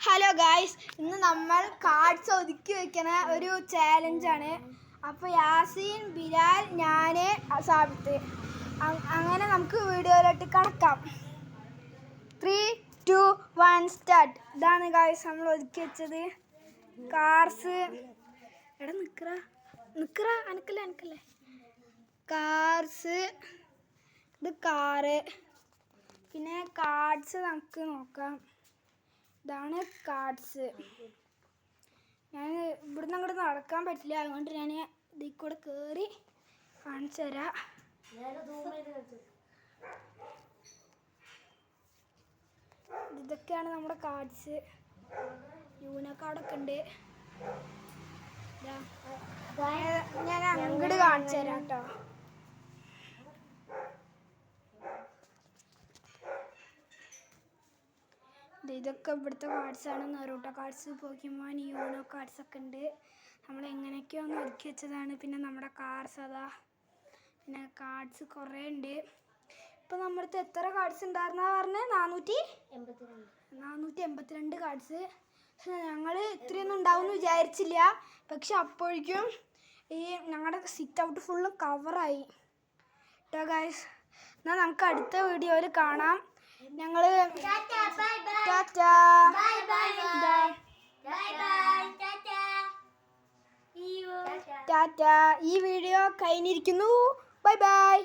Hello guys, ഇന്ന് നമ്മൾ cards ഒതുക്കി വെക്കണ ഒരു ചാലഞ്ചാണ്. അപ്പോൾ യാസീൻ, ബിലാൽ, ഞാൻ, സാബിത്ത്, അങ്ങനെ നമുക്ക് വീഡിയോയിലോട്ട് കടക്കാം. 3, 2, 1 സ്റ്റാർട്ട്. ഇതാണ് ഗായ്സ് നമ്മൾ ഒതുക്കി വെച്ചത്. കാർസ് എടാ നിക്കറ അനക്കല്ലേ കാർസ്, ഇത് കാറ്. പിന്നെ കാർഡ്സ് നമുക്ക് നോക്കാം. ഇതാണ് കാർഡ്സ്. ഞാൻ ഇവിടുന്ന് അങ്ങോട്ട് നടക്കാൻ പറ്റില്ല, അതുകൊണ്ട് ഞാൻ ഇതിൽ കൂടെ കയറി കാണിച്ചു തരാം. ഇതൊക്കെയാണ് നമ്മുടെ കാർഡ്സ്. യൂനോ കാർഡൊക്കെ ഉണ്ട്. ഞാൻ അങ്ങോട്ട് കാണിച്ചു തരാം കേട്ടോ. ഇതൊക്കെ ഇവിടുത്തെ കാർഡ്സാണ്. നെറൂട്ടോ കാർഡ്സ്, പോക്കിമോൻ, യൂനോ കാർഡ്സൊക്കെ ഉണ്ട്. നമ്മൾ എങ്ങനെയൊക്കെയോ ഒന്ന് ഒതുക്കി വെച്ചതാണ്. പിന്നെ നമ്മുടെ കാർസ് അതാ. പിന്നെ കാർഡ്സ് കുറേ ഉണ്ട്. ഇപ്പം നമ്മുടെ അടുത്ത് എത്ര കാർഡ്സ് ഉണ്ടായിരുന്നാ പറഞ്ഞത്? 482 കാർഡ്സ്. പക്ഷെ ഞങ്ങൾ ഇത്രയൊന്നും ഉണ്ടാവുമെന്ന് വിചാരിച്ചില്ല. പക്ഷെ അപ്പോഴേക്കും ഈ ഞങ്ങളുടെ സിറ്റ് ഔട്ട് ഫുള്ളും കവറായി കേട്ടോ ഗൈസ്. എന്നാൽ നമുക്ക് അടുത്ത വീഡിയോയിൽ കാണാം. ഞങ്ങൾ ടാറ്റ. ഈ വീഡിയോ കഴിഞ്ഞിരിക്കുന്നു. Bye bye.